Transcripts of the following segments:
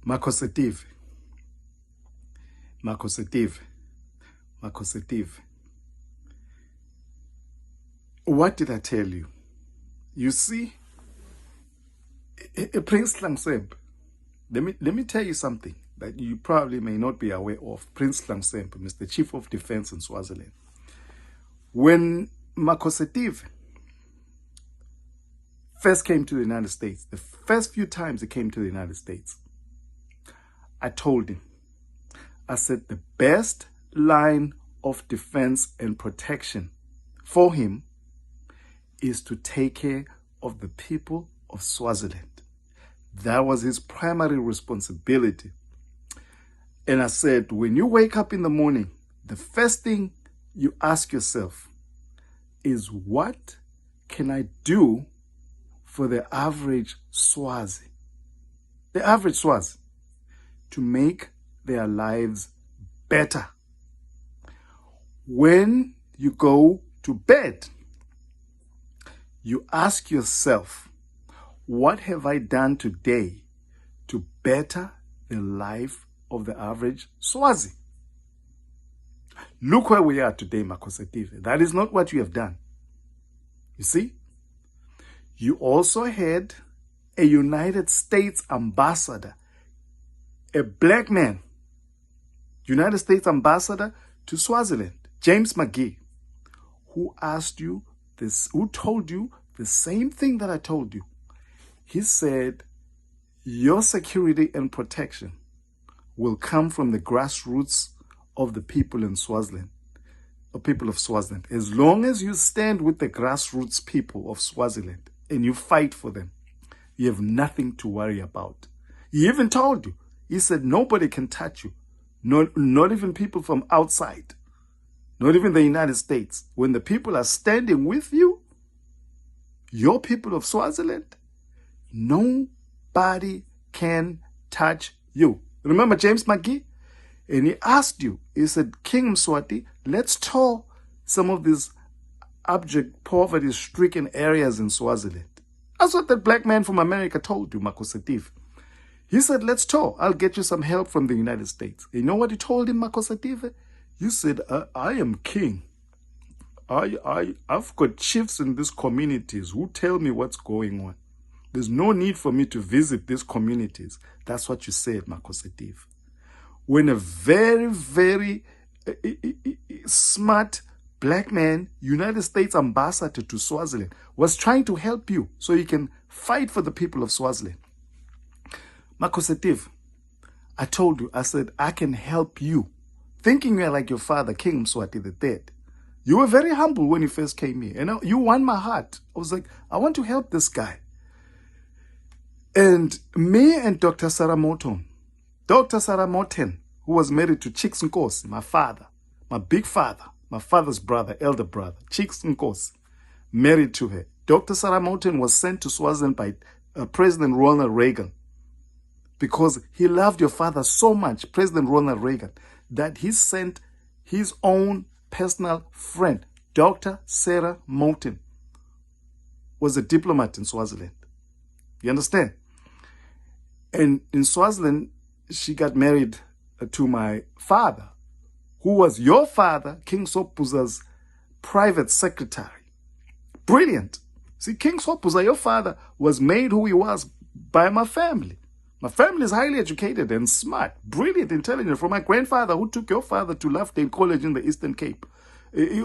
Makosetive. What did I tell you? You see, Prince Langsemp, let me tell you something that you probably may not be aware of. Prince Langsemp, Mr. Chief of Defense in Swaziland. When Makosetive first came to the United States, the first few times he came to the United States, I told him, I said the best line of defense and protection for him is to take care of the people of Swaziland. That was his primary responsibility. And I said, when you wake up in the morning, the first thing you ask yourself is, what can I do for the average Swazi? The average Swazi, to make their lives better. When you go to bed, you ask yourself, what have I done today to better the life of the average Swazi? Look where we are today, Makosetive. That is not what you have done. You see? You also had a United States ambassador, a black man, United States ambassador to Swaziland, James McGee, who asked you this, who told you the same thing that I told you. He said, your security and protection will come from the grassroots of the people in Swaziland, the people of Swaziland. As long as you stand with the grassroots people of Swaziland and you fight for them, you have nothing to worry about. He even told you, he said, nobody can touch you, not even people from outside, not even the United States. When the people are standing with you, your people of Swaziland, nobody can touch you. Remember James McGee? And he asked you, he said, King Mswati, let's tour some of these abject poverty-stricken areas in Swaziland. That's what that black man from America told you, Makosetive. He said, let's tour. I'll get you some help from the United States. You know what he told him, Makosetive? You said, I am king. I've got chiefs in these communities who tell me what's going on. There's no need for me to visit these communities. That's what you said, Makosetive. When a very, very smart black man, United States ambassador to Swaziland, was trying to help you so you can fight for the people of Swaziland. Makosetive, I told you, I said, I can help you. Thinking you're like your father, King Mswati III. You were very humble when you first came here. And you won my heart. I was like, I want to help this guy. And me and Dr. Sarah Morton, who was married to Chicks Nkosi, my father, my big father, my father's brother, elder brother, Chicks Nkosi, married to her. Dr. Sarah Morton was sent to Swaziland by President Ronald Reagan because he loved your father so much, President Ronald Reagan, that he sent his own personal friend, Dr. Sarah Morton, was a diplomat in Swaziland. You understand? And in Swaziland, she got married to my father, who was your father, King Sopuza's private secretary. Brilliant. See, King Sopuza, your father, was made who he was by my family. My family is highly educated and smart, brilliant, intelligent. From my grandfather, who took your father to Lovedale College in the Eastern Cape,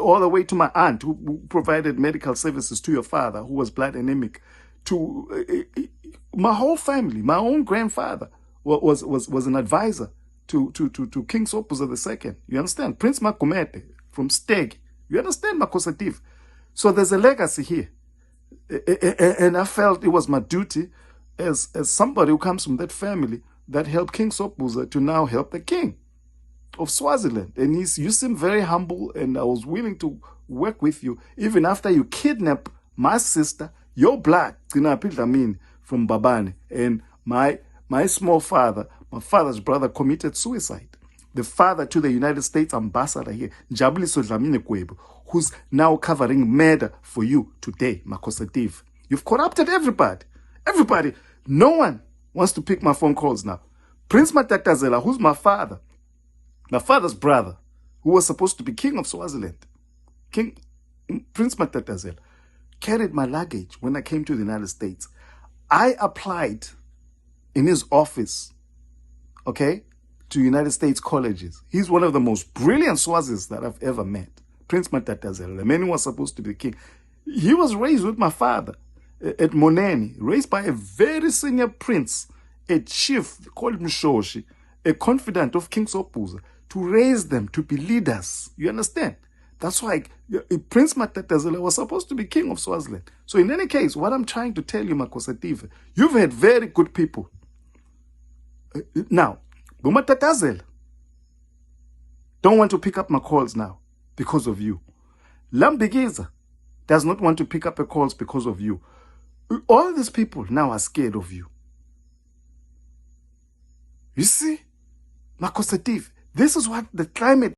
all the way to my aunt, who provided medical services to your father, who was blood anemic, to my whole family. My own grandfather was an advisor to King Sopuza II. You understand? Prince Makumete from Steg. You understand, Makosetive? So there's a legacy here. And I felt it was my duty as somebody who comes from that family that helped King Sopuza to now help the king of Swaziland. And you seem very humble, and I was willing to work with you even after you kidnapped my sister, your blood, from Babane, and my small father, my father's brother, committed suicide. The father to the United States ambassador here, Njabuliso Dlamini Kwebo, who's now covering murder for you today, Makosetive. You've corrupted everybody. Everybody. No one wants to pick my phone calls now. Prince Matatazela, who's my father's brother, who was supposed to be king of Swaziland, Prince Matatazela, carried my luggage when I came to the United States. I applied in his office, okay, to United States colleges. He's one of the most brilliant Swazis that I've ever met. Prince Matatazela, the man who was supposed to be king. He was raised with my father at Moneni, raised by a very senior prince, a chief called Mswati, a confidant of King Sopuza, to raise them to be leaders. You understand? That's why Prince Matatazela was supposed to be king of Swaziland. So in any case, what I'm trying to tell you, Makosativa, you've had very good people. Now, Matatazela don't want to pick up my calls now because of you. Lambigiza does not want to pick up the calls because of you. All these people now are scared of you. You see, Makosativa, this is what the climate